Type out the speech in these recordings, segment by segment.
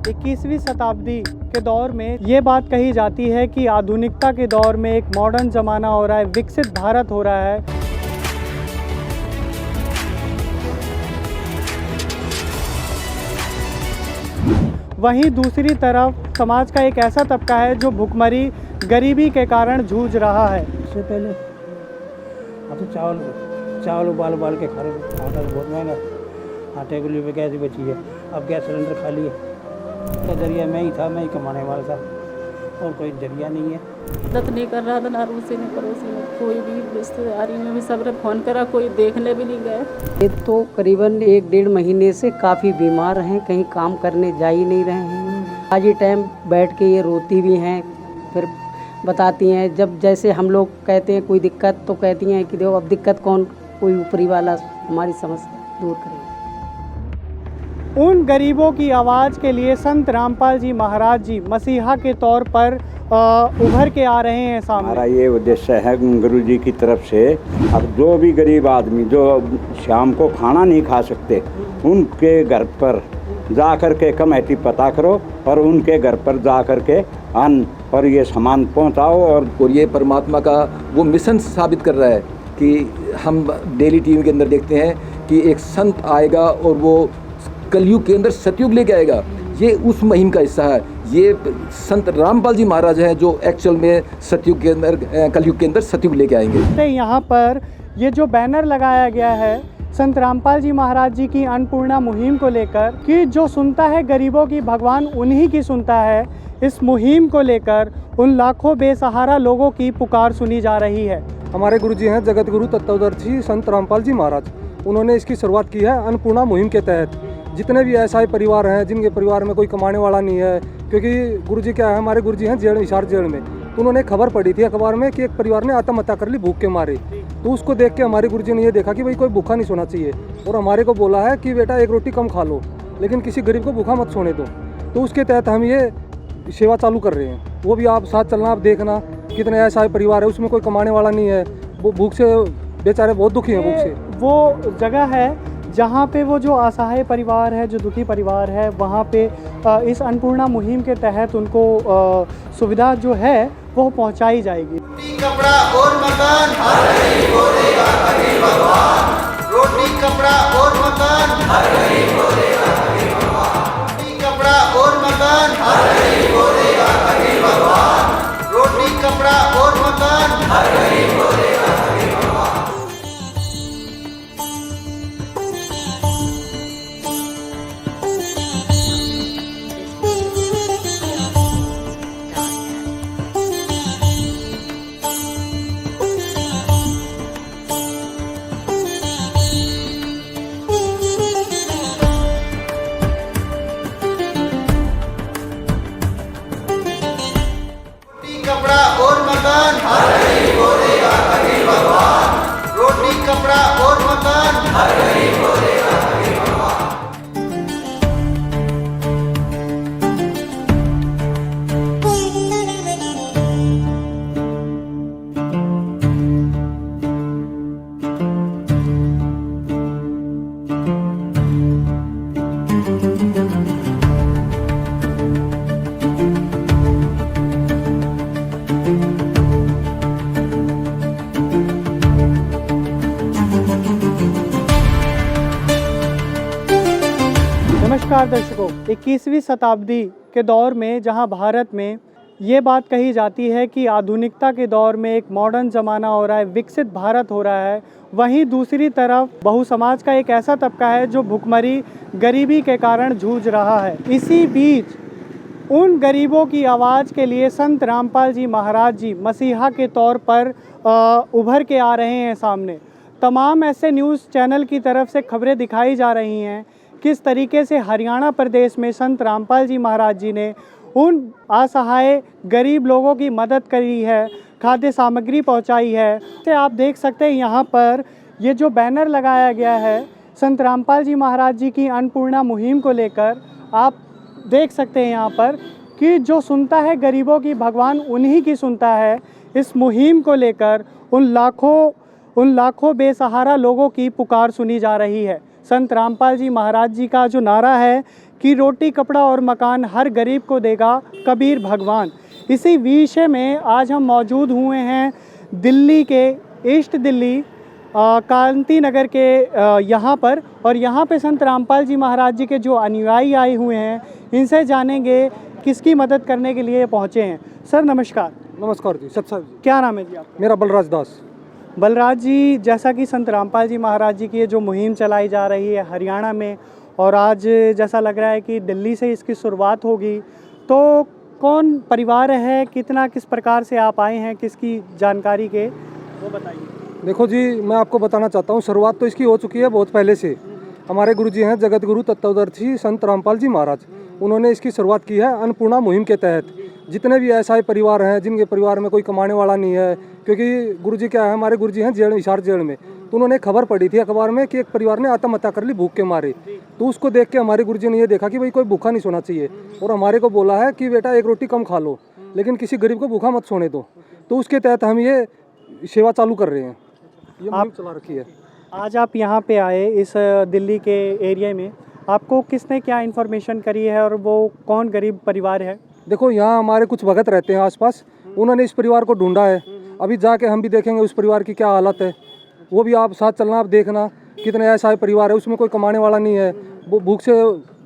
21वीं शताब्दी के दौर में ये बात कही जाती है कि आधुनिकता के दौर में एक मॉडर्न ज़माना हो रहा है, विकसित भारत हो रहा है। वहीं दूसरी तरफ समाज का एक ऐसा तबका है जो भुखमरी, गरीबी के कारण जूझ रहा है। इससे पहले अब तो चावल उबाल के खा रहे थे। आटा बहुत महंगा, आटे के लिए गैस बची है। अब गैस सिलेंडर खाली है, तो जरिया मैं ही था, मैं ही कमाने वाला था, और कोई जरिया नहीं है। मदद नहीं कर रहा था, ना रूसी ने पड़ोसी ने, कोई भी रिश्तेदारी में भी सबने फ़ोन करा, कोई देखने भी नहीं गए। ये तो करीबन 1-1.5 महीने से काफ़ी बीमार हैं, कहीं काम करने जा ही नहीं रहे हैं। आज ये टाइम बैठ के ये रोती भी हैं, फिर बताती हैं। जब जैसे हम लोग कहते हैं कोई दिक्कत, तो कहती हैं कि देखो अब दिक्कत कौन, कोई ऊपरी वाला हमारी समस्या दूर करेगा। उन गरीबों की आवाज़ के लिए संत रामपाल जी महाराज जी मसीहा के तौर पर उभर के आ रहे हैं सामने। हमारा ये उद्देश्य है गुरु जी की तरफ से, अब जो भी गरीब आदमी जो शाम को खाना नहीं खा सकते, उनके घर पर जा कर के कमेटी पता करो और उनके घर पर जा कर के अन्न और ये सामान पहुंचाओ। और ये परमात्मा का वो मिशन साबित कर रहा है कि हम डेली टीवी के अंदर देखते हैं कि एक संत आएगा और वो कलयुग के अंदर सतयुग लेके आएगा। ये उस मुहिम का हिस्सा है। ये संत रामपाल जी महाराज हैं जो एक्चुअल में सतयुग के अंदर, कलयुग के अंदर सतयुग लेके आएंगे। यहाँ पर ये जो बैनर लगाया गया है संत रामपाल जी महाराज जी की अन्नपूर्णा मुहिम को लेकर कि जो सुनता है गरीबों की भगवान उन्हीं की सुनता है, इस मुहिम को लेकर उन लाखों बेसहारा लोगों की पुकार सुनी जा रही है। हमारे गुरु जी हैं जगत गुरु तत्वदर्शी संत रामपाल जी महाराज। उन्होंने इसकी शुरुआत की है अन्नपूर्णा मुहिम के तहत। जितने भी ऐसा परिवार हैं जिनके परिवार में कोई कमाने वाला नहीं है, क्योंकि गुरु जी क्या है, हमारे गुरु जी हैं जेल, हिसार जेल में। तो उन्होंने खबर पड़ी थी अखबार में कि एक परिवार ने आत्महत्या कर ली भूख के मारे। तो उसको देख के हमारे गुरु जी ने ये देखा कि भाई कोई भूखा नहीं सोना चाहिए, और हमारे को बोला है कि बेटा एक रोटी कम खा लो, लेकिन किसी गरीब को भूखा मत सोने दो। तो उसके तहत हम ये सेवा चालू कर रहे हैं। वो भी आप साथ चलना, आप देखना कितने ऐसा परिवार है उसमें कोई कमाने वाला नहीं है, वो भूख से बेचारे बहुत दुखी हैं। भूख से वो जगह है जहाँ पे वो जो असहाय परिवार है, जो दुखी परिवार है, वहाँ पे इस अन्नपूर्णा मुहिम के तहत उनको सुविधा जो है वो पहुँचाई जाएगी। रोटी कपड़ा और मकान हर गरीब को देगा हरि भगवान। रोटी कपड़ा और मकान हर गरीब को देगा हरि भगवान। रोटी कपड़ा और मकान हर गरीब को देगा हरि भगवान। रोटी कपड़ा और मकान हर गरीब को देगा हरि भगवान। कपड़ा और मकान हर गरीब को देगा हरि भगवान। रोटी कपड़ा और मकान हर गरीब को देगा हरि भगवान। नमस्कार दर्शकों, 21वीं शताब्दी के दौर में जहां भारत में ये बात कही जाती है कि आधुनिकता के दौर में एक मॉडर्न ज़माना हो रहा है, विकसित भारत हो रहा है, वहीं दूसरी तरफ बहुसमाज का एक ऐसा तबका है जो भुखमरी, गरीबी के कारण जूझ रहा है। इसी बीच उन गरीबों की आवाज़ के लिए संत रामपाल जी महाराज जी मसीहा के तौर पर उभर के आ रहे हैं सामने। तमाम ऐसे न्यूज़ चैनल की तरफ से खबरें दिखाई जा रही हैं किस तरीके से हरियाणा प्रदेश में संत रामपाल जी महाराज जी ने उन असहाय गरीब लोगों की मदद करी है, खाद्य सामग्री पहुंचाई है। तो आप देख सकते हैं यहाँ पर ये जो बैनर लगाया गया है संत रामपाल जी महाराज जी की अन्नपूर्णा मुहिम को लेकर, आप देख सकते हैं यहाँ पर कि जो सुनता है गरीबों की भगवान उन्हीं की सुनता है। इस मुहिम को लेकर उन लाखों बेसहारा लोगों की पुकार सुनी जा रही है। संत रामपाल जी महाराज जी का जो नारा है कि रोटी कपड़ा और मकान हर गरीब को देगा कबीर भगवान। इसी विषय में आज हम मौजूद हुए हैं दिल्ली के ईस्ट दिल्ली कांति नगर के यहाँ पर, और यहाँ पे संत रामपाल जी महाराज जी के जो अनुयायी आए हुए हैं इनसे जानेंगे किसकी मदद करने के लिए पहुँचे हैं। सर नमस्कार। नमस्कार जी, सत्साहब जी। क्या नाम है जी आपका? मेरा बलराज दास। बलराज जी, जैसा कि संत रामपाल जी महाराज जी की ये जो मुहिम चलाई जा रही है हरियाणा में, और आज जैसा लग रहा है कि दिल्ली से इसकी शुरुआत होगी, तो कौन परिवार है, कितना किस प्रकार से आप आए हैं, किसकी जानकारी के वो बताइए। देखो जी, मैं आपको बताना चाहता हूँ, शुरुआत तो इसकी हो चुकी है बहुत पहले से। हमारे गुरुजी हैं जगत गुरु तत्वदर्शी संत रामपाल जी महाराज, उन्होंने इसकी शुरुआत की है अन्नपूर्णा मुहिम के तहत। जितने भी ऐसा परिवार हैं जिनके परिवार में कोई कमाने वाला नहीं है, क्योंकि गुरुजी क्या है, हमारे गुरुजी हैं जेल, हिसार जेल में, तो उन्होंने खबर पड़ी थी अखबार में कि एक परिवार ने आत्महत्या कर ली भूख के मारे। तो उसको देख के हमारे गुरुजी ने ये देखा कि भाई कोई भूखा नहीं सोना चाहिए, और हमारे को बोला है कि बेटा एक रोटी कम खा लो, लेकिन किसी गरीब को भूखा मत सोने दो। तो उसके तहत हम ये सेवा चालू कर रहे हैं, ये मुहिम चला रखी है। आज आप यहाँ पे आए इस दिल्ली के एरिया में, आपको किसने क्या इन्फॉर्मेशन करी है और वो कौन गरीब परिवार है? देखो, यहाँ हमारे कुछ भगत रहते हैं आसपास, उन्होंने इस परिवार को ढूंढा है। अभी जाके हम भी देखेंगे उस परिवार की क्या हालत है, वो भी आप साथ चलना, आप देखना कितने ऐसा परिवार है उसमें कोई कमाने वाला नहीं है, वो भूख से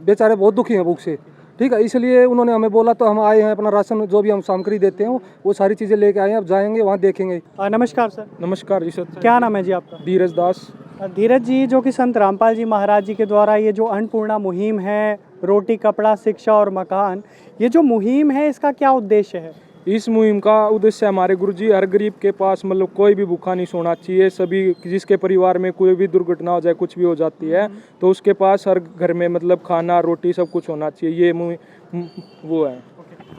बेचारे बहुत दुखी हैं भूख से। ठीक है, इसलिए उन्होंने हमें बोला तो हम आए हैं, अपना राशन जो भी हम सामग्री देते हैं वो सारी चीज़ें लेके आए हैं। अब जाएंगे वहाँ देखेंगे। नमस्कार सर। नमस्कार जी सर। क्या नाम है जी आपका? धीरज दास। धीरज जी, जो कि संत रामपाल जी महाराज जी के द्वारा ये जो अन्नपूर्णा मुहिम है, रोटी कपड़ा शिक्षा और मकान, ये जो मुहिम है इसका क्या उद्देश्य है? इस मुहिम का उद्देश्य हमारे गुरुजी हर गरीब के पास मतलब कोई भी भूखा नहीं सोना चाहिए। सभी जिसके परिवार में कोई भी दुर्घटना हो जाए, कुछ भी हो जाती है, तो उसके पास हर घर में मतलब खाना रोटी सब कुछ होना चाहिए, ये वो है।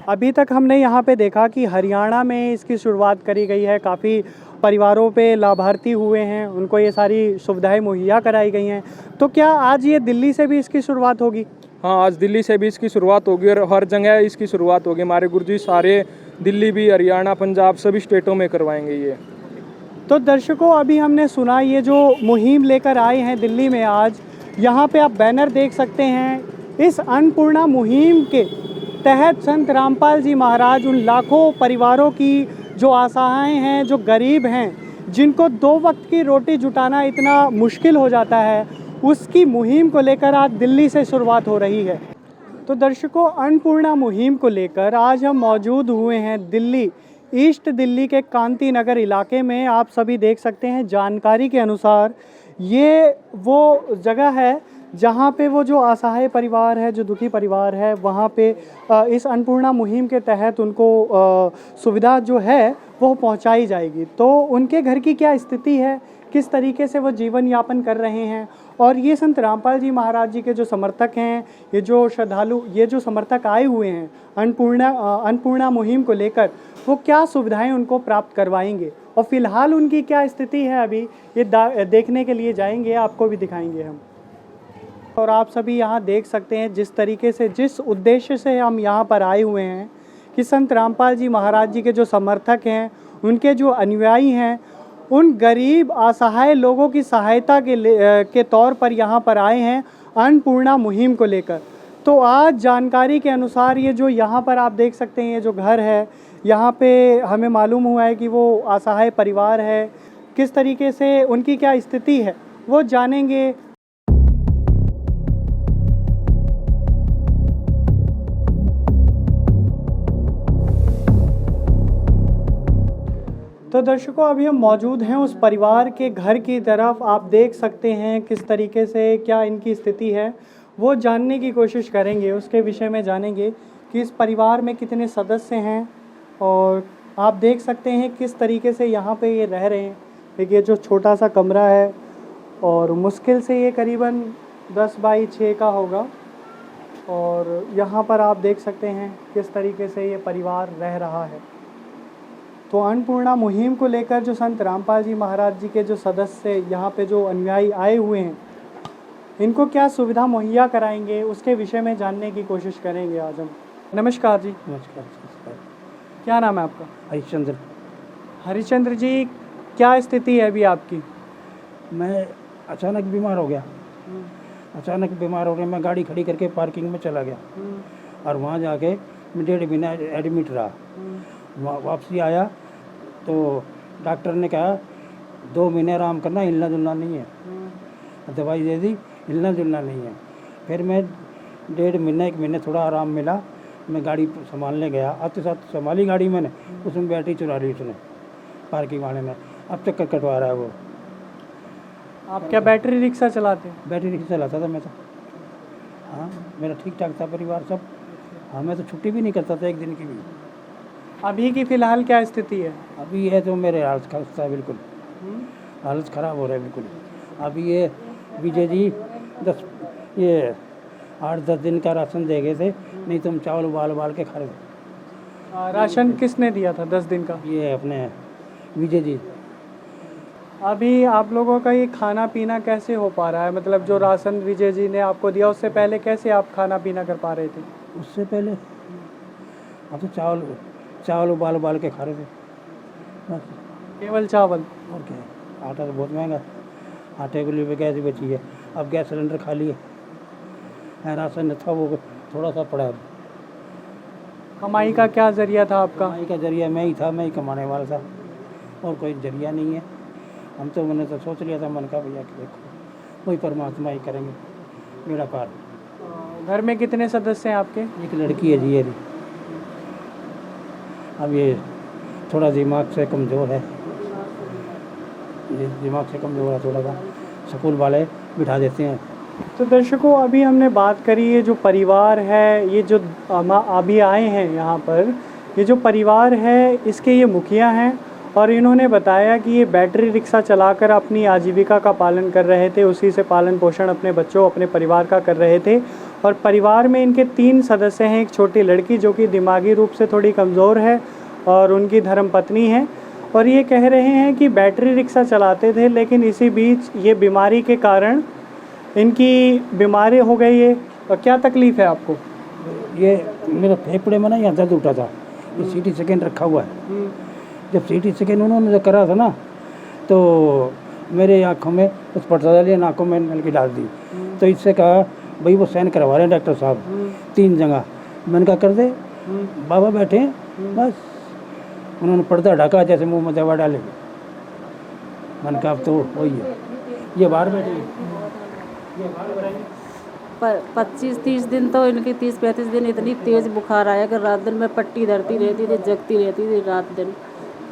अभी तक हमने यहाँ पे देखा कि हरियाणा में इसकी शुरुआत करी गई है, काफ़ी परिवारों पे लाभार्थी हुए हैं, उनको ये सारी सुविधाएं मुहैया कराई गई हैं। तो क्या आज ये दिल्ली से भी इसकी शुरुआत होगी? हाँ, आज दिल्ली से भी इसकी शुरुआत होगी और हर जगह इसकी शुरुआत होगी। हमारे गुरुजी सारे दिल्ली भी, हरियाणा, पंजाब सभी स्टेटों में करवाएंगे ये। तो दर्शकों, अभी हमने सुना ये जो मुहिम लेकर आए हैं दिल्ली में आज, यहाँ पे आप बैनर देख सकते हैं। इस अन्नपूर्णा मुहिम के तहत संत रामपाल जी महाराज उन लाखों परिवारों की जो आशाएं हैं, जो गरीब हैं, जिनको 2 वक्त की रोटी जुटाना इतना मुश्किल हो जाता है, उसकी मुहिम को लेकर आज दिल्ली से शुरुआत हो रही है। तो दर्शकों, अन्नपूर्णा मुहिम को लेकर आज हम मौजूद हुए हैं दिल्ली ईस्ट दिल्ली के कांति नगर इलाके में। आप सभी देख सकते हैं, जानकारी के अनुसार ये वो जगह है जहाँ पे वो जो असहाय परिवार है, जो दुखी परिवार है, वहाँ पे इस अन्नपूर्णा मुहिम के तहत उनको सुविधा जो है वो पहुँचाई जाएगी। तो उनके घर की क्या स्थिति है, किस तरीके से वो जीवन यापन कर रहे हैं, और ये संत रामपाल जी महाराज जी के जो समर्थक हैं, ये जो श्रद्धालु, ये जो समर्थक आए हुए हैं अन्नपूर्णा मुहिम को लेकर, वो क्या सुविधाएं उनको प्राप्त करवाएंगे और फिलहाल उनकी क्या स्थिति है अभी, ये देखने के लिए जाएंगे, आपको भी दिखाएंगे हम। और आप सभी यहाँ देख सकते हैं जिस तरीके से, जिस उद्देश्य से हम यहाँ पर आए हुए हैं कि संत रामपाल जी महाराज जी के जो समर्थक हैं, उनके जो अनुयायी हैं, उन गरीब असहाय लोगों की सहायता के तौर पर यहाँ पर आए हैं अन्नपूर्णा मुहिम को लेकर। तो आज जानकारी के अनुसार ये जो यहाँ पर आप देख सकते हैं, ये जो घर है, यहाँ पे हमें मालूम हुआ है कि वो असहाय परिवार है। किस तरीके से उनकी क्या स्थिति है वो जानेंगे। तो दर्शकों, अभी हम मौजूद हैं उस परिवार के घर की तरफ। आप देख सकते हैं किस तरीके से, क्या इनकी स्थिति है, वो जानने की कोशिश करेंगे। उसके विषय में जानेंगे कि इस परिवार में कितने सदस्य हैं, और आप देख सकते हैं किस तरीके से यहाँ पे ये रह रहे हैं। देखिए, जो छोटा सा कमरा है, और मुश्किल से ये करीबन 10 बाई 6 का होगा, और यहाँ पर आप देख सकते हैं किस तरीके से ये परिवार रह रहा है। तो अन्नपूर्णा मुहिम को लेकर जो संत रामपाल जी महाराज जी के जो सदस्य, यहाँ पे जो अनुयायी आए हुए हैं, इनको क्या सुविधा मुहैया कराएंगे, उसके विषय में जानने की कोशिश करेंगे आज हम। नमस्कार जी। नमस्कार। क्या नाम है आपका? हरिश्चंद्र। हरिश्चंद्र जी, क्या स्थिति है अभी आपकी? मैं अचानक बीमार हो गया, अचानक बीमार हो गया, मैं गाड़ी खड़ी करके पार्किंग में चला गया और वहाँ जाके मैं 1.5 महीना एडमिट रहा। वापसी आया तो डॉक्टर ने कहा 2 महीने आराम करना, हिलना जुलना नहीं है। दवाई दे दी, हिलना जुलना नहीं है। फिर मैं 1.5 महीना 1 महीने थोड़ा आराम मिला, मैं गाड़ी संभालने गया। आते साथ संभाली गाड़ी मैंने, उसमें बैटरी चुरा ली उसने, पार्किंग वाले ने। अब चक्कर कटवा रहा है वो। आप क्या बैटरी रिक्शा चलाते हैं? बैटरी रिक्शा चलाता था मैं तो। हाँ, मेरा ठीक ठाक था परिवार सब। हाँ, मैं तो छुट्टी भी नहीं करता था एक दिन की भी। अभी की फ़िलहाल क्या स्थिति है? अभी है तो मेरे हालत खस्ता है बिल्कुल, हालत ख़राब हो रहा है बिल्कुल। अभी ये विजय जी 8-10 दिन का राशन दे गए थे, नहीं तो हम चावल उबाल के खा रहे थे। राशन किसने दिया था 10 दिन का? ये अपने विजय जी। अभी आप लोगों का ये खाना पीना कैसे हो पा रहा है? मतलब जो राशन विजय जी ने आपको दिया, उससे पहले कैसे आप खाना पीना कर पा रहे थे? उससे पहले अब तो चावल उबाल के खा रहे थे बस। केवल चावल? और क्या है, आटा तो बहुत महंगा, आटे के लिए गैस ही बची है। अब गैस सिलेंडर खाली है, राशन था वो थोड़ा सा पड़ा है। कमाई का क्या ज़रिया था आपका? कमाई का जरिया मैं ही था, मैं ही कमाने वाला था, और कोई जरिया नहीं है। हम तो मैंने तो सोच लिया था, मन का भैया कि देखो वही परमात्मा ही करेंगे मेरा पार। घर में कितने सदस्य हैं आपके? एक लड़की है जी ये। अब ये थोड़ा दिमाग से कमज़ोर है, ये दिमाग से कमज़ोर है थोड़ा सा, स्कूल वाले बिठा देते हैं। तो दर्शकों, अभी हमने बात करी ये जो परिवार है, ये जो अभी आए हैं यहाँ पर, ये जो परिवार है इसके ये मुखिया हैं, और इन्होंने बताया कि ये बैटरी रिक्शा चलाकर अपनी आजीविका का पालन कर रहे थे, उसी से पालन पोषण अपने बच्चों अपने परिवार का कर रहे थे। और परिवार में इनके 3 सदस्य हैं, एक छोटी लड़की जो कि दिमागी रूप से थोड़ी कमज़ोर है, और उनकी धर्मपत्नी है। और ये कह रहे हैं कि बैटरी रिक्शा चलाते थे, लेकिन इसी बीच ये बीमारी के कारण इनकी बीमारी हो गई है। और क्या तकलीफ़ है आपको? ये मेरा फेफड़े में ना यहाँ दर्द उठा था, ये CT स्कैन रखा हुआ है। जब CT स्कैन उन्होंने जो करा था ना, तो मेरे आँखों में उस पटसा डाली, नाकों में नलकी डाल दी। तो इससे कहा भाई वो साइन करवा रहे हैं डॉक्टर साहब 3 जगह। मैंने कहा कर दे, बाबा बैठे हैं बस। उन्होंने पर्दा ढका जैसे मुंह में दवा डाले। मैंने कहा अब तो वही है, ये बाहर बैठे ये बाहर बैठे। 25-30 दिन तो इनकी 30-35 दिन इतनी तेज़ बुखार आया कि रात दिन में पट्टी धरती रहती थी, जगती रहती थी रात दिन,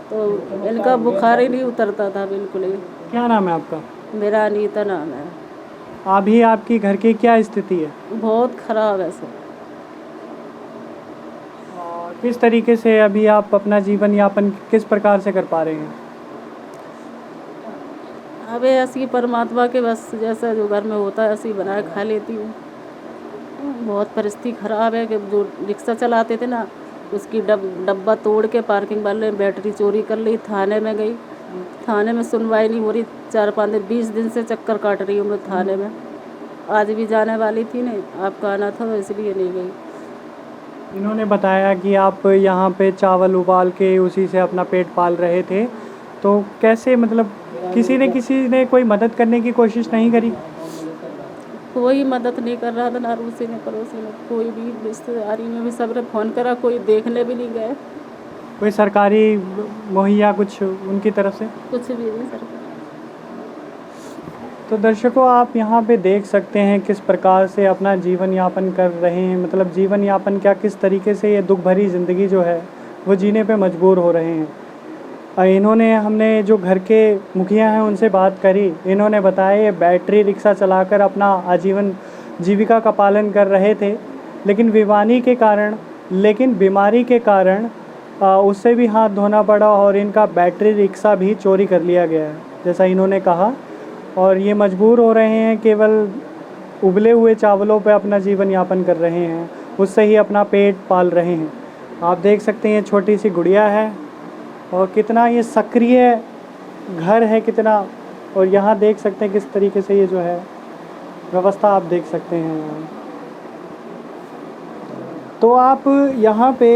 तो इनका बुखार ही नहीं उतरता था बिल्कुल ही। क्या नाम है आपका? मेरा अनीता नाम है। अभी आपकी घर की क्या स्थिति है? बहुत ख़राब है सब। और किस तरीके से अभी आप अपना जीवन यापन किस प्रकार से कर पा रहे हैं? अब ऐसी परमात्मा के बस जैसा जो घर में होता है ऐसे ही बना खा लेती हूँ। बहुत परिस्थिति ख़राब है कि जो रिक्शा चलाते थे ना, उसकी डब्बा तोड़ के पार्किंग वाले ने बैटरी चोरी कर ली। थाने में गई, थाने में सुनवाई नहीं हो रही। 4-5 दिन 20 दिन से चक्कर काट रही हूँ मैं थाने में। आज भी जाने वाली थी, नहीं आपका आना था तो इसलिए नहीं गई। इन्होंने बताया कि आप यहाँ पे चावल उबाल के उसी से अपना पेट पाल रहे थे, तो कैसे, मतलब किसी ने कोई मदद करने की कोशिश नहीं करी? कोई मदद नहीं कर रहा था, ना रूसी ने पड़ोसी ने, कोई भी रिश्तेदारी में भी सबने फ़ोन करा, कोई देखने भी नहीं गए। कोई सरकारी मुहैया कुछ उनकी तरफ से? कुछ भी नहीं सरकार। तो दर्शकों, आप यहाँ पे देख सकते हैं किस प्रकार से अपना जीवन यापन कर रहे हैं। मतलब जीवन यापन क्या, किस तरीके से ये दुख भरी ज़िंदगी जो है वो जीने पे मजबूर हो रहे हैं। हमने जो घर के मुखिया हैं उनसे बात करी। इन्होंने बताया ये बैटरी रिक्शा चलाकर अपना आजीवन जीविका का पालन कर रहे थे, लेकिन बीमारी के कारण उससे भी हाथ धोना पड़ा, और इनका बैटरी रिक्शा भी चोरी कर लिया गया है, जैसा इन्होंने कहा। और ये मजबूर हो रहे हैं, केवल उबले हुए चावलों पे अपना जीवन यापन कर रहे हैं, उससे ही अपना पेट पाल रहे हैं। आप देख सकते हैं ये छोटी सी गुड़िया है, और कितना ये सक्रिय घर है कितना। और यहाँ देख सकते हैं किस तरीके से ये जो है व्यवस्था आप देख सकते हैं। तो आप यहाँ पे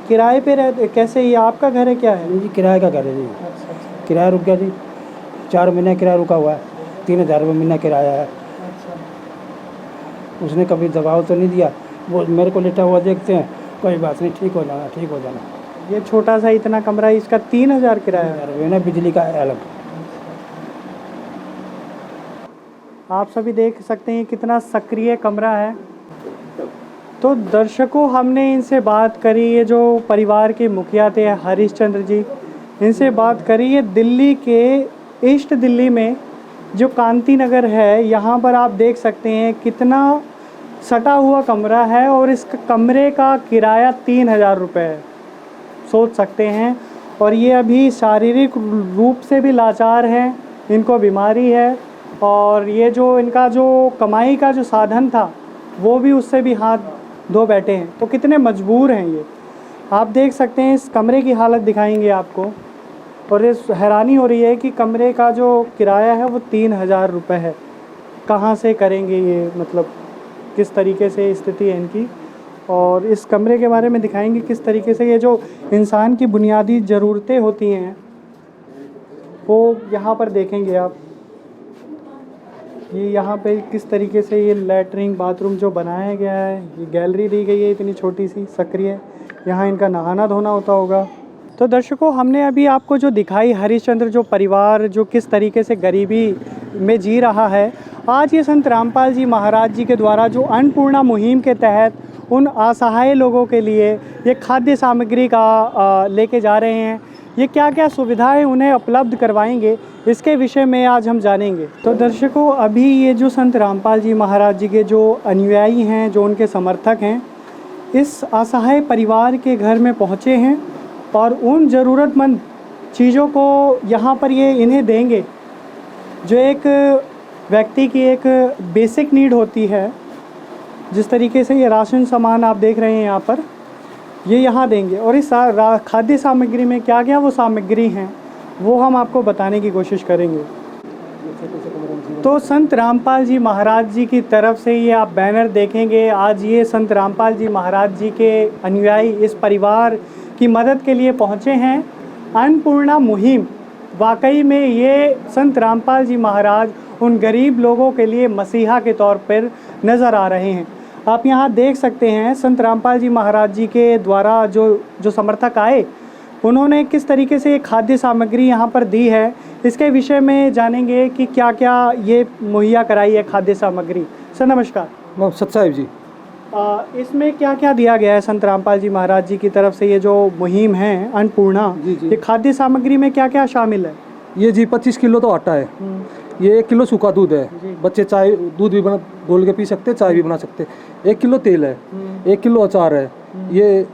किराए पे रहते कैसे? ये आपका घर है क्या है? जी किराए का घर है जी। अच्छा। किराया रुक गया जी, 4 महीने किराया रुका हुआ है, 3000 रुपये महीना किराया है। उसने कभी दबाव तो नहीं दिया। वो मेरे को लेटा हुआ देखते हैं, कोई बात नहीं, ठीक हो जाना, ठीक हो जाना। ये छोटा सा इतना कमरा है, इसका 3000 किराया है। यार ना बिजली का अलग। आप सभी देख सकते हैं कितना सक्रिय कमरा है। तो दर्शकों, हमने इनसे बात करी, ये जो परिवार के मुखिया थे हरिश्चंद्र जी, इनसे बात करी। ये दिल्ली के ईस्ट दिल्ली में जो कांति नगर है, यहाँ पर आप देख सकते हैं कितना सटा हुआ कमरा है और इस कमरे का किराया 3000 रुपये है, सोच सकते हैं। और ये अभी शारीरिक रूप से भी लाचार हैं, इनको बीमारी है और ये जो इनका जो कमाई का जो साधन था वो भी उससे भी हाथ धो बैठे हैं। तो कितने मजबूर हैं ये, आप देख सकते हैं। इस कमरे की हालत दिखाएंगे आपको और इस हैरानी हो रही है कि कमरे का जो किराया है वो 3000 रुपये है। कहाँ से करेंगे ये, मतलब किस तरीके से स्थिति है इनकी। और इस कमरे के बारे में दिखाएंगे किस तरीके से ये जो इंसान की बुनियादी ज़रूरतें होती हैं वो यहाँ पर देखेंगे आप। ये यहाँ पे किस तरीके से ये लैट्रिन बाथरूम जो बनाया गया है, ये गैलरी दी गई है इतनी छोटी सी सक्रिय, यहाँ इनका नहाना धोना होता होगा। तो दर्शकों, हमने अभी आपको जो दिखाई हरिश्चंद्र जो परिवार जो किस तरीके से गरीबी में जी रहा है, आज ये संत रामपाल जी महाराज जी के द्वारा जो अन्नपूर्णा मुहिम के तहत उन असहाय लोगों के लिए ये खाद्य सामग्री का लेके जा रहे हैं। ये क्या क्या सुविधाएं उन्हें उपलब्ध करवाएंगे, इसके विषय में आज हम जानेंगे। तो दर्शकों, अभी ये जो संत रामपाल जी महाराज जी के जो अनुयायी हैं, जो उनके समर्थक हैं, इस असहाय परिवार के घर में पहुँचे हैं और उन ज़रूरतमंद चीज़ों को यहाँ पर ये इन्हें देंगे, जो एक व्यक्ति की एक बेसिक नीड होती है। जिस तरीके से ये राशन सामान आप देख रहे हैं यहाँ पर, ये यहाँ देंगे। और इस खाद्य सामग्री में क्या क्या वो सामग्री हैं वो हम आपको बताने की कोशिश करेंगे। तो संत रामपाल जी महाराज जी की तरफ से ये आप बैनर देखेंगे। आज ये संत रामपाल जी महाराज जी के अनुयायी इस परिवार की मदद के लिए पहुँचे हैं। अन्नपूर्णा मुहिम, वाकई में ये संत रामपाल जी महाराज उन गरीब लोगों के लिए मसीहा के तौर पर नज़र आ रहे हैं। आप यहाँ देख सकते हैं संत रामपाल जी महाराज जी के द्वारा जो समर्थक आए, उन्होंने किस तरीके से खाद्य सामग्री यहाँ पर दी है, इसके विषय में जानेंगे कि क्या क्या ये मुहैया कराई है खाद्य सामग्री। सर नमस्कार। सत्साहिब जी, इसमें क्या क्या दिया गया है संत रामपाल जी महाराज जी की तरफ से, ये जो मुहिम है अन्नपूर्णा, ये खाद्य सामग्री में क्या क्या शामिल है? ये जी 25 किलो तो आटा है, ये 1 किलो सूखा दूध है, बच्चे चाय दूध भी घोल के पी सकते, चाय भी बना सकते। 1 किलो तेल है, 1 किलो अचार है, ये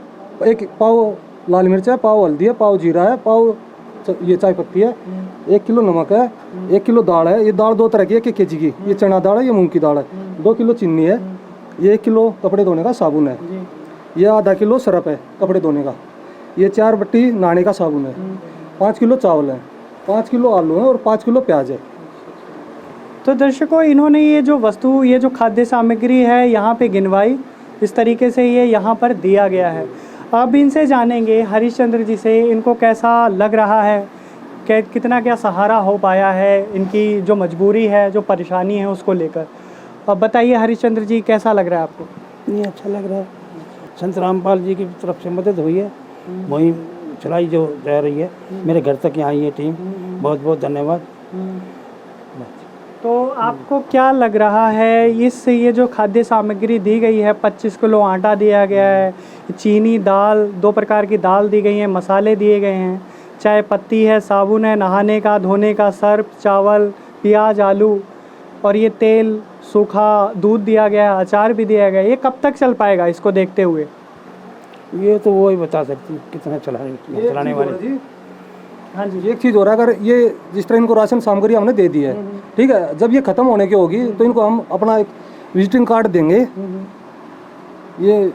1 पाव लाल मिर्च है, पाव हल्दी है, पाव जीरा है, पाव ये चाय पत्ती है, 1 किलो नमक है, 1 किलो दाल है। ये दाल 2 तरह की है, 1 केजी की, ये चना दाल है, ये मूंग की दाल है। 2 किलो चीनी है, ये 1 किलो कपड़े धोने का साबुन है, ये आधा किलो सरफ है कपड़े धोने का, ये 4 बट्टी नहाने का साबुन है, 5 किलो चावल है, 5 किलो आलू है और 5 किलो प्याज है। तो दर्शकों, इन्होंने ये जो वस्तु, ये जो खाद्य सामग्री है यहाँ पे गिनवाई, इस तरीके से ये यहाँ पर दिया गया है। अब इनसे जानेंगे हरिश्चंद्र जी से, इनको कैसा लग रहा है, कितना क्या सहारा हो पाया है, इनकी जो मजबूरी है, जो परेशानी है उसको लेकर। अब बताइए हरिश्चंद्र जी, कैसा लग रहा है आपको? नहीं, अच्छा लग रहा है। संत रामपाल जी की तरफ से मदद हुई है, मुहिम चलाई जो जा रही है, मेरे घर तक यहाँ आई है टीम, बहुत बहुत धन्यवाद। तो आपको क्या लग रहा है, ये जो खाद्य सामग्री दी गई है, 25 किलो आटा दिया गया है, चीनी, दाल, 2 प्रकार की दाल दी गई है, मसाले दिए गए हैं, चाय पत्ती है, साबुन है, नहाने का धोने का सर्फ, चावल, प्याज, आलू, और ये तेल, सूखा दूध दिया गया है, अचार भी दिया गया है, ये कब तक चल पाएगा इसको देखते हुए? ये तो वो ही बता सकती है कितना चलाने वाले। हाँ जी, एक चीज़ हो रहा है, अगर ये जिस तरह इनको राशन सामग्री हमने दे दी है, ठीक है, जब ये ख़त्म होने की होगी तो इनको हम अपना एक विजिटिंग कार्ड देंगे, ये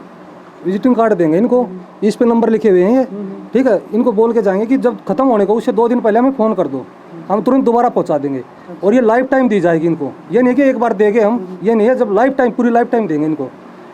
विजिटिंग कार्ड देंगे इनको, इस पे नंबर लिखे हुए हैं ये, ठीक है, इनको बोल के जाएंगे कि जब ख़त्म होने को उससे 2 दिन पहले हमें फ़ोन कर दो, हम तुरंत दोबारा पहुंचा देंगे। और ये लाइफ टाइम दी जाएगी इनको, ये नहीं कि एक बार देंगे हम, ये नहीं है, जब लाइफ टाइम, पूरी लाइफ टाइम देंगे इनको,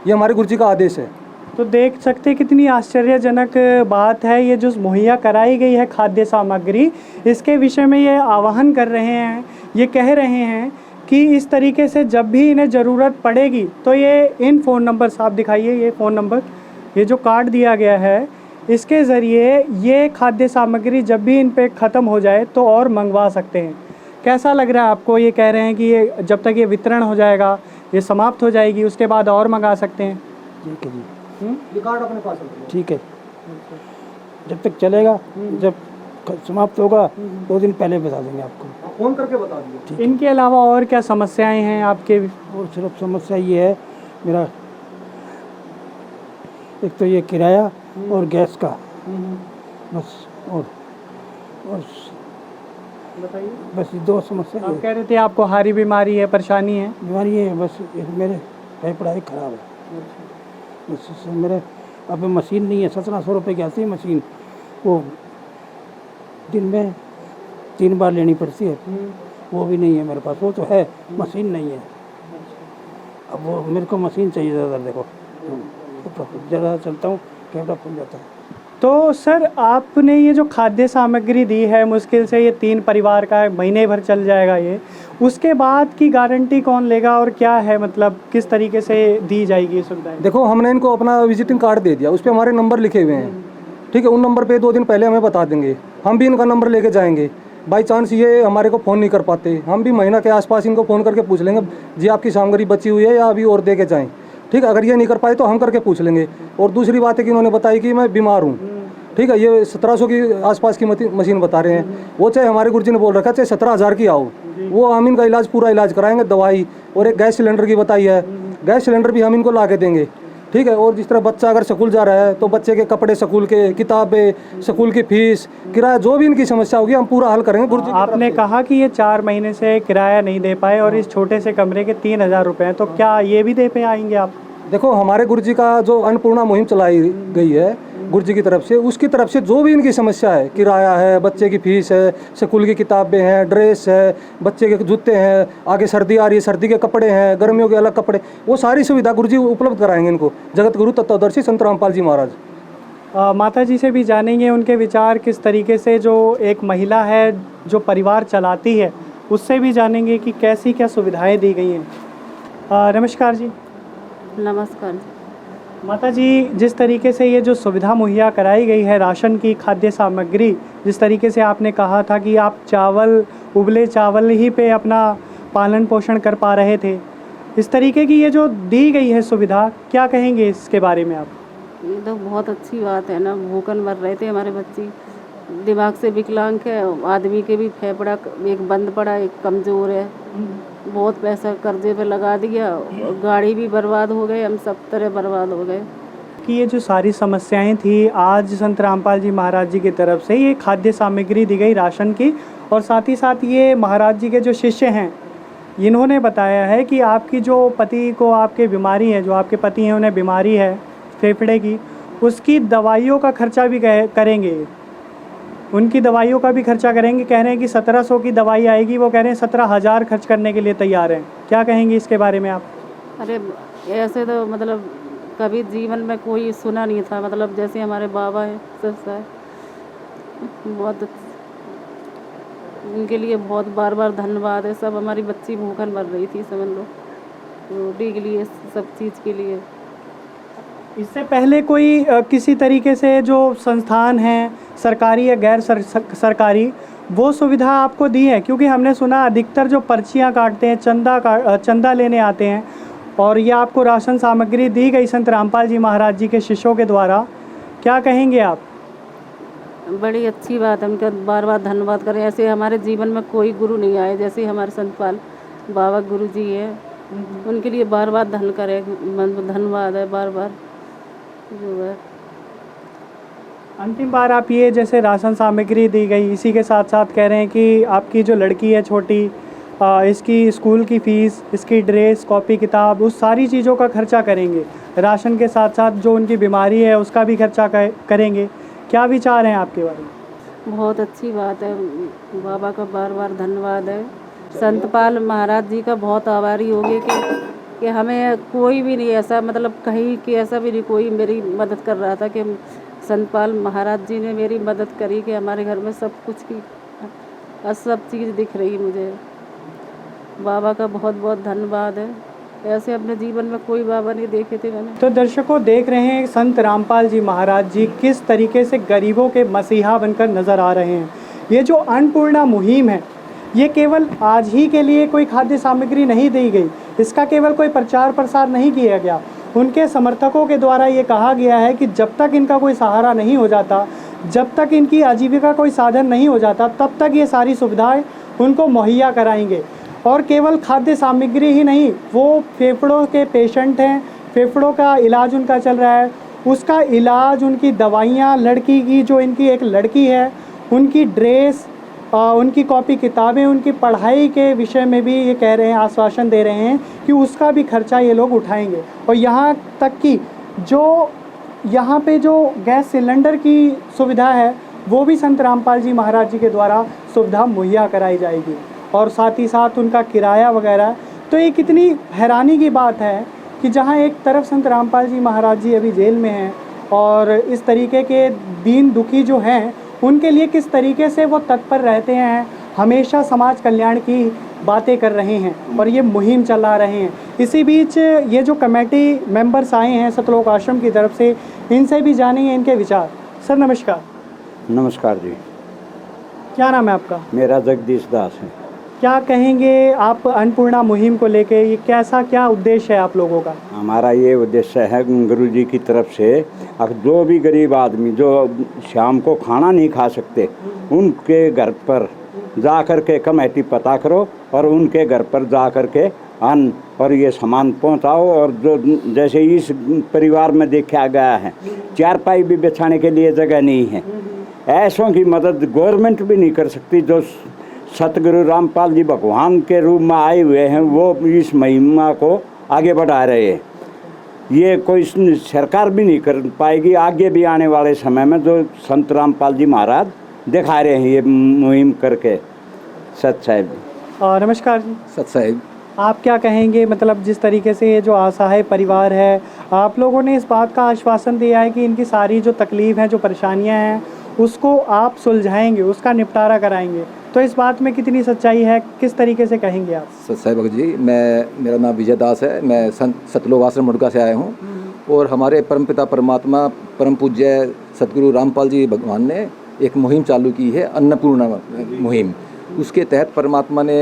ये हमारे गुरु जी का आदेश है। तो देख सकते कितनी आश्चर्यजनक बात है, ये जो मुहैया कराई गई है खाद्य सामग्री, इसके विषय में ये आह्वान कर रहे हैं, ये कह रहे हैं कि इस तरीके से जब भी इन्हें ज़रूरत पड़ेगी तो ये इन फ़ोन नंबर आप दिखाइए, ये फ़ोन नंबर, ये जो कार्ड दिया गया है इसके ज़रिए ये खाद्य सामग्री जब भी इन पे ख़त्म हो जाए तो और मंगवा सकते हैं। कैसा लग रहा है आपको? ये कह रहे हैं कि ये जब तक ये वितरण हो जाएगा, ये समाप्त हो जाएगी, उसके बाद और मंगा सकते हैं। ठीक है जी, ये कार्ड अपने पास है? ठीक है, जब तक चलेगा, जब समाप्त होगा 2 दिन पहले बता देंगे आपको, फ़ोन करके बता दीजिए। इनके अलावा और क्या समस्याएं हैं आपके? और सिर्फ समस्या ये है मेरा, एक तो ये किराया और गैस का, बस, और बताइए। बस ये 2 समस्या आप कह रहे थे आपको हारी बीमारी है, परेशानी है? बीमारी है, बस एक मेरे फेफड़ा ही खराब है, बस इससे मेरे अब मशीन नहीं है, 1700 रुपये की आती है मशीन, वो दिन में 3 बार लेनी पड़ती है, वो भी नहीं है मेरे पास, वो तो है, मशीन नहीं है। अब वो मेरे को मशीन चाहिए ज़्यादा, देखो ज़्यादा चलता हूँ फेफड़ा फूल जाता है। तो सर आपने ये जो खाद्य सामग्री दी है, मुश्किल से ये 3 परिवार का महीने भर चल जाएगा ये, उसके बाद की गारंटी कौन लेगा और क्या है, मतलब किस तरीके से दी जाएगी सुविधाएं? देखो, हमने इनको अपना विजिटिंग कार्ड दे दिया, उस पर हमारे नंबर लिखे हुए हैं, ठीक है, उन नंबर पे 2 दिन पहले हमें बता देंगे, हम भी इनका नंबर लेके जाएंगे। बाई चांस ये हमारे को फ़ोन नहीं कर पाते, हम भी महीना के आसपास इनको फ़ोन करके पूछ लेंगे, जी आपकी सामग्री बची हुई है या अभी और दे के जाएँ, ठीक है। अगर ये नहीं कर पाए तो हम करके पूछ लेंगे। और दूसरी बात है कि इन्होंने बताई कि मैं बीमार हूँ, ठीक है, ये 1700 की आसपास की मशीन बता रहे हैं, वो चाहे हमारे गुरुजी ने बोल रखा चाहे 17,000 की आओ, वो हम इनका इलाज पूरा इलाज कराएंगे, दवाई और एक गैस सिलेंडर की बताई है, गैस सिलेंडर भी हम इनको ला के देंगे, ठीक है। और जिस तरह बच्चा अगर स्कूल जा रहा है तो बच्चे के कपड़े, स्कूल के किताबें, स्कूल की फीस, किराया, जो भी इनकी समस्या होगी हम पूरा हल करेंगे गुरुजी। आपने कहा कि ये 4 महीने से किराया नहीं दे पाए और इस छोटे से कमरे के 3,000 रुपये हैं, तो क्या ये भी दे पे आएंगे आप? देखो, हमारे गुरुजी का जो अन्नपूर्णा मुहिम चलाई गई है गुरुजी की तरफ से, उसकी तरफ से जो भी इनकी समस्या है, किराया है, बच्चे की फीस है, स्कूल की किताबें हैं, ड्रेस है, बच्चे के जूते हैं, आगे सर्दी आ रही है, सर्दी के कपड़े हैं, गर्मियों के अलग कपड़े, वो सारी सुविधा गुरुजी उपलब्ध कराएंगे इनको, जगत गुरु तत्वदर्शी संत रामपाल जी महाराज। माता जी से भी जानेंगे उनके विचार किस तरीके से, जो एक महिला है जो परिवार चलाती है उससे भी जानेंगे कि कैसी क्या सुविधाएँ दी गई हैं। नमस्कार जी। नमस्कार। माता जी, जिस तरीके से ये जो सुविधा मुहैया कराई गई है राशन की, खाद्य सामग्री, जिस तरीके से आपने कहा था कि आप चावल, उबले चावल ही पे अपना पालन पोषण कर पा रहे थे, इस तरीके की ये जो दी गई है सुविधा, क्या कहेंगे इसके बारे में आप? ये तो बहुत अच्छी बात है ना, भूखन मर रहे थे हमारे बच्चे, दिमाग से विकलांग है, आदमी के भी फेफड़ा एक बंद पड़ा, एक कमज़ोर है, बहुत पैसा कर्जे पे लगा दिया, गाड़ी भी बर्बाद हो गए, हम सब तरह बर्बाद हो गए। कि ये जो सारी समस्याएं थी, आज संत रामपाल जी महाराज जी की तरफ से ये खाद्य सामग्री दी गई राशन की, और साथ ही साथ ये महाराज जी के जो शिष्य हैं इन्होंने बताया है कि आपकी जो पति को आपके बीमारी है, जो आपके पति हैं उन्हें बीमारी है फेफड़े की, उसकी दवाइयों का खर्चा भी करेंगे, उनकी दवाइयों का भी खर्चा करेंगे। कह रहे हैं कि 1700 की दवाई आएगी, वो कह रहे हैं 17,000 खर्च करने के लिए तैयार हैं। क्या कहेंगे इसके बारे में आप? अरे ऐसे तो मतलब कभी जीवन में कोई सुना नहीं था, मतलब जैसे हमारे बाबा हैं सब बहुत उनके लिए बहुत बार बार धन्यवाद है। सब हमारी बच्ची भूखन मर रही थी, समझ लो, रोटी के लिए, सब चीज़ के लिए। इससे पहले कोई किसी तरीके से जो संस्थान हैं, सरकारी या गैर सरकारी, वो सुविधा आपको दी है? क्योंकि हमने सुना अधिकतर जो पर्चियां काटते हैं, चंदा लेने आते हैं, और ये आपको राशन सामग्री दी गई संत रामपाल जी महाराज जी के शिष्यों के द्वारा, क्या कहेंगे आप? बड़ी अच्छी बात है, उनका बार बार धन्यवाद करें। ऐसे हमारे जीवन में कोई गुरु नहीं आए जैसे हमारे संतपाल बाबा गुरु जी हैं, उनके लिए बार बार धन्यवाद है, बार बार जो है। अंतिम बार आप ये जैसे राशन सामग्री दी गई, इसी के साथ साथ कह रहे हैं कि आपकी जो लड़की है छोटी, इसकी स्कूल की फ़ीस, इसकी ड्रेस, कॉपी किताब, उस सारी चीज़ों का खर्चा करेंगे, राशन के साथ साथ जो उनकी बीमारी है उसका भी खर्चा करेंगे। क्या विचार हैं आपके बारे में? बहुत अच्छी बात है, बाबा का बार बार धन्यवाद है। संतपाल महाराज जी का बहुत आभारी होंगे कि हमें कोई भी नहीं ऐसा, मतलब कहीं कि ऐसा भी नहीं कोई मेरी मदद कर रहा था, कि संतपाल महाराज जी ने मेरी मदद करी कि हमारे घर में सब कुछ की सब चीज़ दिख रही मुझे। बाबा का बहुत बहुत धन्यवाद है। ऐसे अपने जीवन में कोई बाबा नहीं देखे थे मैंने। तो दर्शकों देख रहे हैं संत रामपाल जी महाराज जी किस तरीके से गरीबों के मसीहा बनकर नज़र आ रहे हैं। ये जो अन्नपूर्णा मुहिम है ये केवल आज ही के लिए कोई खाद्य सामग्री नहीं दी गई, इसका केवल कोई प्रचार प्रसार नहीं किया गया। उनके समर्थकों के द्वारा ये कहा गया है कि जब तक इनका कोई सहारा नहीं हो जाता, जब तक इनकी आजीविका कोई साधन नहीं हो जाता, तब तक ये सारी सुविधाएं उनको मुहैया कराएंगे। और केवल खाद्य सामग्री ही नहीं, वो फेफड़ों के पेशेंट हैं, फेफड़ों का इलाज उनका चल रहा है, उसका इलाज, उनकी दवाइयाँ, लड़की की जो इनकी एक लड़की है उनकी ड्रेस, उनकी कॉपी किताबें, उनकी पढ़ाई के विषय में भी ये कह रहे हैं, आश्वासन दे रहे हैं कि उसका भी खर्चा ये लोग उठाएंगे। और यहाँ तक कि जो यहाँ पे जो गैस सिलेंडर की सुविधा है वो भी संत रामपाल जी महाराज जी के द्वारा सुविधा मुहैया कराई जाएगी, और साथ ही साथ उनका किराया वगैरह। तो ये कितनी हैरानी की बात है कि जहाँ एक तरफ संत रामपाल जी महाराज जी अभी जेल में हैं और इस तरीके के दीन दुखी जो हैं उनके लिए किस तरीके से वो तत्पर रहते हैं, हमेशा समाज कल्याण की बातें कर रहे हैं और ये मुहिम चला रहे हैं। इसी बीच ये जो कमेटी मेंबर्स आए हैं सतलोक आश्रम की तरफ से, इनसे भी जानेंगे इनके विचार। सर नमस्कार। नमस्कार जी। क्या नाम है आपका? मेरा जगदीश दास है। क्या कहेंगे आप अन्नपूर्णा मुहिम को लेके, ये कैसा क्या उद्देश्य है आप लोगों का? हमारा ये उद्देश्य है गुरु जी की तरफ से जो भी गरीब आदमी जो शाम को खाना नहीं खा सकते उनके घर पर जा कर के कमेटी पता करो और उनके घर पर जा कर के अन्न और ये सामान पहुंचाओ। और जो जैसे इस परिवार में देखा गया है, चारपाई भी बिछाने के लिए जगह नहीं है, ऐसों की मदद गवर्नमेंट भी नहीं कर सकती। जो सतगुरु रामपाल जी भगवान के रूप में आए हुए हैं वो इस महिमा को आगे बढ़ा रहे हैं। ये कोई सरकार भी नहीं कर पाएगी। आगे भी आने वाले समय में जो संत रामपाल जी महाराज दिखा रहे हैं ये मुहिम करके। सत साहिब। नमस्कार जी। सत साहिब। आप क्या कहेंगे, मतलब जिस तरीके से ये जो असहाय परिवार है, आप लोगों ने इस बात का आश्वासन दिया है कि इनकी सारी जो तकलीफ हैं, जो परेशानियां हैं, उसको आप सुलझाएंगे, उसका निपटारा कराएंगे, तो इस बात में कितनी सच्चाई है, किस तरीके से कहेंगे आप? सत साहिब जी, मेरा नाम विजय दास है। मैं सतलोक आश्रम मुड़का से आया हूँ और हमारे परमपिता परमात्मा परम पूज्य सतगुरु रामपाल जी भगवान ने एक मुहिम चालू की है, अन्नपूर्णा मुहिम। उसके तहत परमात्मा ने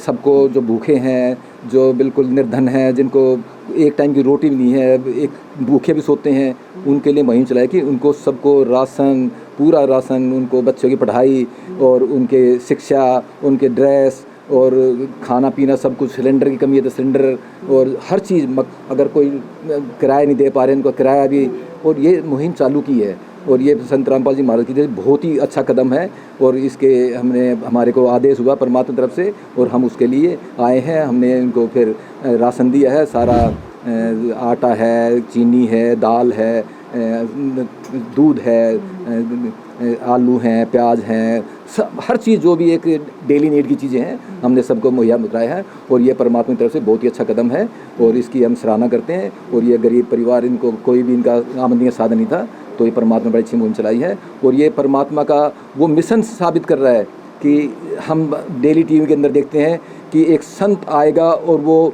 सबको, जो भूखे हैं, जो बिल्कुल निर्धन हैं, जिनको एक टाइम की रोटी भी नहीं है, एक भूखे भी सोते हैं, उनके लिए मुहिम चलाई कि उनको सबको राशन, पूरा राशन, उनको बच्चों की पढ़ाई और उनके शिक्षा, उनके ड्रेस और खाना पीना सब कुछ। सिलेंडर की कमी है तो सिलेंडर और हर चीज़, अगर कोई किराया नहीं दे पा रहे उनको किराया भी, और ये मुहिम चालू की है। और ये संत रामपाल जी महाराज की तरफ बहुत ही अच्छा कदम है और इसके हमारे को आदेश हुआ परमात्मा तरफ से और हम उसके लिए आए हैं। हमने उनको फिर राशन दिया है, सारा आटा है, चीनी है, दाल है, दूध है, आलू हैं, प्याज हैं, सब हर चीज़ जो भी एक डेली नीड की चीज़ें हैं हमने सबको मुहैया कराया है। और ये परमात्मा की तरफ से बहुत ही अच्छा कदम है और इसकी हम सराहना करते हैं। और ये गरीब परिवार, इनको कोई भी इनका आमदनी का साधन नहीं था, तो ये परमात्मा बड़ी अच्छी मुहिम चलाई है। और ये परमात्मा का वो मिशन साबित कर रहा है कि हम डेली टीवी के अंदर देखते हैं कि एक संत आएगा और वो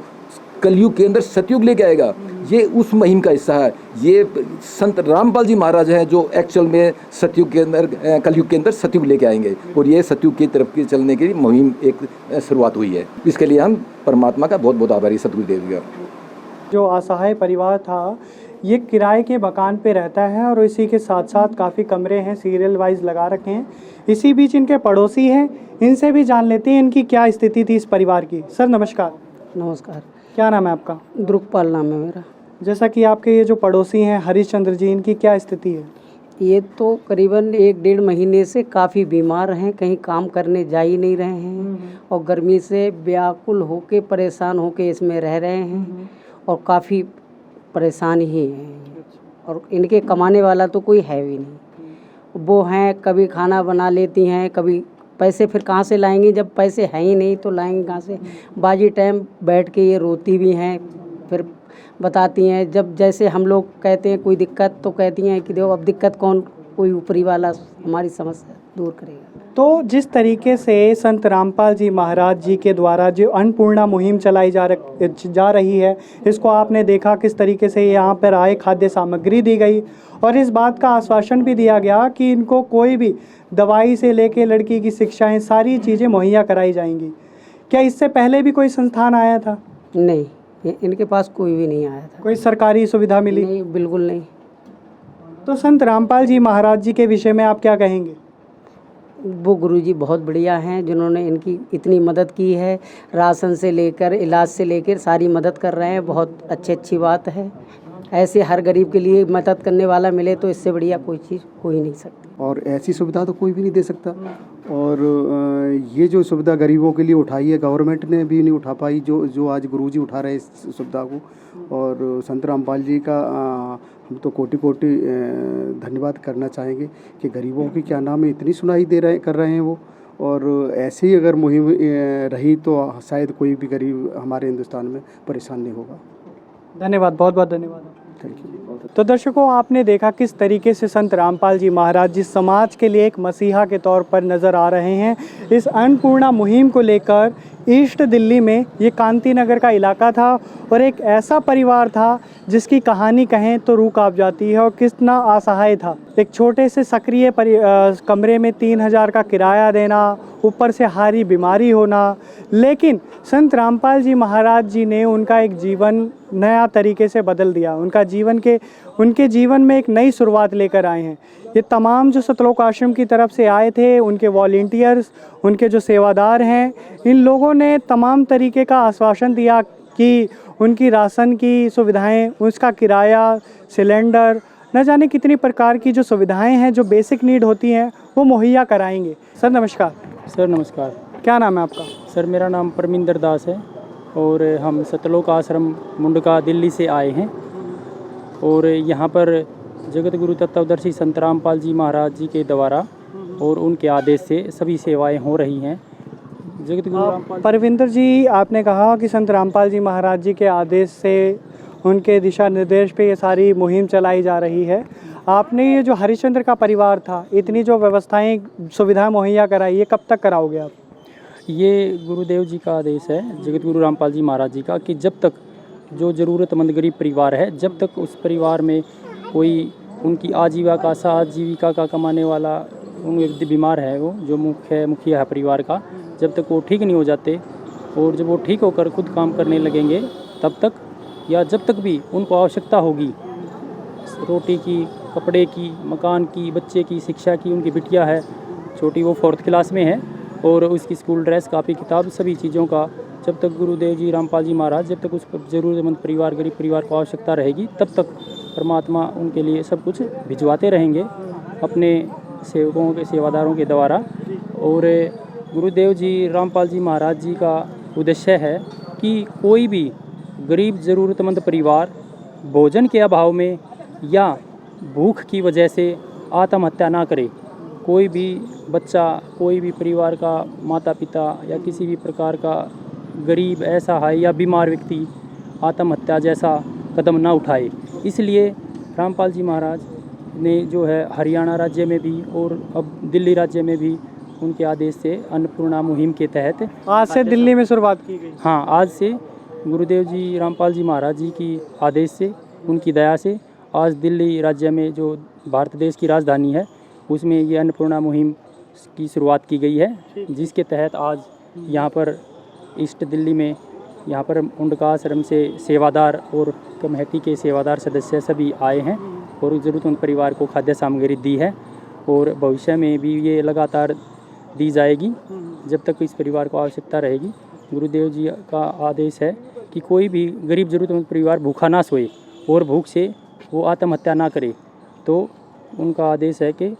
कलयुग के अंदर सतयुग लेके आएगा। ये उस मुहिम का हिस्सा है। ये संत रामपाल जी महाराज हैं जो एक्चुअल में सतयुग के अंदर, कलयुग के अंदर सतयुग लेके आएंगे और ये सतयुग की तरफ की चलने की मुहिम एक शुरुआत हुई है। इसके लिए हम परमात्मा का बहुत बहुत आभारी, सतगुरुदेव का। जो असहाय परिवार था ये किराए के मकान पे रहता है और इसी के साथ साथ काफ़ी कमरे हैं, सीरियल वाइज लगा रखे हैं। इसी बीच इनके पड़ोसी हैं, इनसे भी जान लेते हैं इनकी क्या स्थिति थी इस परिवार की। सर नमस्कार। नमस्कार। क्या नाम है आपका? द्रुकपाल नाम है मेरा। जैसा कि आपके ये जो पड़ोसी हैं हरिश्चंद्र जी, इनकी क्या स्थिति है? ये तो करीबन 1-1.5 महीने से काफ़ी बीमार हैं, कहीं काम करने जा ही नहीं रहे हैं और गर्मी से व्याकुल होके, परेशान होके इसमें रह रहे हैं और काफ़ी परेशान ही हैं। और इनके कमाने वाला तो कोई है भी नहीं। वो हैं, कभी खाना बना लेती हैं, कभी पैसे फिर कहाँ से लाएंगी, जब पैसे हैं ही नहीं तो लाएंगे कहाँ से। बाजी टाइम बैठ के ये रोती भी हैं, फिर बताती हैं। जब जैसे हम लोग कहते हैं कोई दिक्कत तो कहती हैं कि देखो अब दिक्कत कौन, कोई ऊपरी वाला हमारी समस्या दूर करेगा। तो जिस तरीके से संत रामपाल जी महाराज जी के द्वारा जो अन्नपूर्णा मुहिम चलाई जा रही है, इसको आपने देखा किस तरीके से यहाँ पर आए खाद्य सामग्री दी गई और इस बात का आश्वासन भी दिया गया कि इनको कोई भी दवाई से लेके लड़की की शिक्षाएं सारी चीज़ें मुहैया कराई जाएंगी। क्या इससे पहले भी कोई संस्थान आया था? नहीं, इनके पास कोई भी नहीं आया था। कोई सरकारी सुविधा मिली? नहीं, बिल्कुल नहीं। तो संत रामपाल जी महाराज जी के विषय में आप क्या कहेंगे? वो गुरुजी बहुत बढ़िया हैं, जिन्होंने इनकी इतनी मदद की है, राशन से लेकर इलाज से लेकर सारी मदद कर रहे हैं। बहुत अच्छी बात है। ऐसे हर गरीब के लिए मदद करने वाला मिले तो इससे बढ़िया कोई चीज़ हो ही नहीं सकती। और ऐसी सुविधा तो कोई भी नहीं दे सकता। और ये जो सुविधा गरीबों के लिए उठाई है, गवर्नमेंट ने भी नहीं उठा पाई जो आज गुरुजी उठा रहे हैं इस सुविधा को। और संत रामपाल जी का हम तो कोटि कोटि धन्यवाद करना चाहेंगे कि गरीबों की क्या नाम है इतनी सुनाई कर रहे हैं वो। और ऐसे ही अगर मुहिम रही तो शायद कोई भी गरीब हमारे हिंदुस्तान में परेशान नहीं होगा। धन्यवाद, बहुत बहुत धन्यवाद। Thank you. तो दर्शकों, आपने देखा किस तरीके से संत रामपाल जी महाराज जी समाज के लिए एक मसीहा के तौर पर नज़र आ रहे हैं। इस अन्नपूर्णा मुहिम को लेकर ईस्ट दिल्ली में ये कांति नगर का इलाका था और एक ऐसा परिवार था जिसकी कहानी कहें तो रूह कांप जाती है और कितना असहाय था। एक छोटे से सक्रिय कमरे में 3000 का किराया देना, ऊपर से हारी बीमारी होना, लेकिन संत रामपाल जी महाराज जी ने उनका एक जीवन नया तरीके से बदल दिया। उनके जीवन में एक नई शुरुआत लेकर आए हैं। ये तमाम जो सतलोक आश्रम की तरफ से आए थे, उनके वॉलंटियर्स, उनके जो सेवादार हैं, इन लोगों ने तमाम तरीके का आश्वासन दिया कि उनकी राशन की सुविधाएं, उसका किराया, सिलेंडर, न जाने कितनी प्रकार की जो सुविधाएं हैं, जो बेसिक नीड होती हैं, वो मुहैया कराएंगे। सर नमस्कार। सर नमस्कार। क्या नाम है आपका? सर मेरा नाम परमिंदर दास है और हम सतलोक आश्रम मुंडका दिल्ली से आए हैं और यहाँ पर जगत गुरु तत्वदर्शी संत रामपाल जी महाराज जी के द्वारा और उनके आदेश से सभी सेवाएं हो रही हैं। जगत गुरु रामपाल परविंदर जी, आपने कहा कि संत रामपाल जी महाराज जी के आदेश से, उनके दिशा निर्देश पे ये सारी मुहिम चलाई जा रही है। आपने ये जो हरिश्चंद्र का परिवार था, इतनी जो व्यवस्थाएं, सुविधाएं मुहैया कराई, ये कब तक कराओगे आप? ये गुरुदेव जी का आदेश है, जगत गुरु रामपाल जी महाराज जी का, कि जब तक जो ज़रूरतमंद गरीब परिवार है, जब तक उस परिवार में कोई उनकी आजीविका का कमाने वाला व्यक्ति बीमार है, वो जो मुखिया है परिवार का, जब तक वो ठीक नहीं हो जाते और जब वो ठीक होकर खुद काम करने लगेंगे, तब तक या जब तक भी उनको आवश्यकता होगी रोटी की, कपड़े की, मकान की, बच्चे की शिक्षा की, उनकी बिटिया है छोटी, वो 4th क्लास में है और उसकी स्कूल ड्रेस, कापी किताब, सभी चीज़ों का जब तक गुरुदेव जी रामपाल जी महाराज, जब तक उस ज़रूरतमंद परिवार, गरीब परिवार को आवश्यकता रहेगी, तब तक परमात्मा उनके लिए सब कुछ भिजवाते रहेंगे अपने सेवकों के, सेवादारों के द्वारा। और गुरुदेव जी रामपाल जी महाराज जी का उद्देश्य है कि कोई भी गरीब ज़रूरतमंद परिवार भोजन के अभाव में या भूख की वजह से आत्महत्या ना करे। कोई भी बच्चा, कोई भी परिवार का माता पिता या किसी भी प्रकार का गरीब ऐसा है या बीमार व्यक्ति आत्महत्या जैसा कदम ना उठाए। इसलिए रामपाल जी महाराज ने जो है हरियाणा राज्य में भी और अब दिल्ली राज्य में भी उनके आदेश से अन्नपूर्णा मुहिम के तहत आज से दिल्ली में शुरुआत की गई। हाँ, आज से गुरुदेव जी रामपाल जी महाराज जी की आदेश से, उनकी दया से आज दिल्ली राज्य में, जो भारत देश की राजधानी है, उसमें ये अन्नपूर्णा मुहिम की शुरुआत की गई है, जिसके तहत आज यहाँ पर ईस्ट दिल्ली में, यहाँ पर मुंडका आश्रम से सेवादार और कमेटी के सेवादार सदस्य सभी आए हैं और ज़रूरतमंद परिवार को खाद्य सामग्री दी है और भविष्य में भी ये लगातार दी जाएगी जब तक इस परिवार को आवश्यकता रहेगी। गुरुदेव जी का आदेश है कि कोई भी गरीब ज़रूरतमंद परिवार भूखा ना सोए और भूख से वो आत्महत्या ना करे। तो उनका आदेश है कि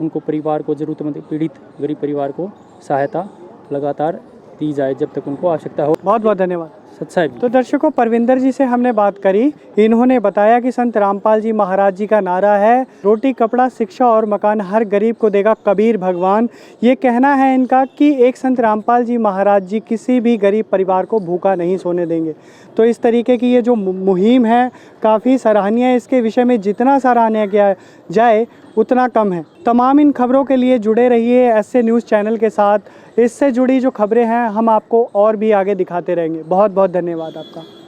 उनको परिवार को, ज़रूरतमंद पीड़ित गरीब परिवार को सहायता लगातार दी जाए जब तक उनको आवश्यकता हो। बहुत बहुत धन्यवाद। सच्चाई। तो दर्शकों, परविंदर जी से हमने बात करी। इन्होंने बताया कि संत रामपाल जी महाराज जी का नारा है, रोटी, कपड़ा, शिक्षा और मकान हर गरीब को देगा कबीर भगवान। ये कहना है इनका कि एक संत रामपाल जी महाराज जी किसी भी गरीब परिवार को भूखा नहीं सोने देंगे। तो इस तरीके की ये जो मुहिम है काफ़ी सराहनीय है। इसके विषय में जितना सराहनीय किया जाए उतना कम है। तमाम इन खबरों के लिए जुड़े रहिए ऐसे न्यूज़ चैनल के साथ। इससे जुड़ी जो खबरें हैं हम आपको और भी आगे दिखाते रहेंगे। बहुत बहुत धन्यवाद आपका।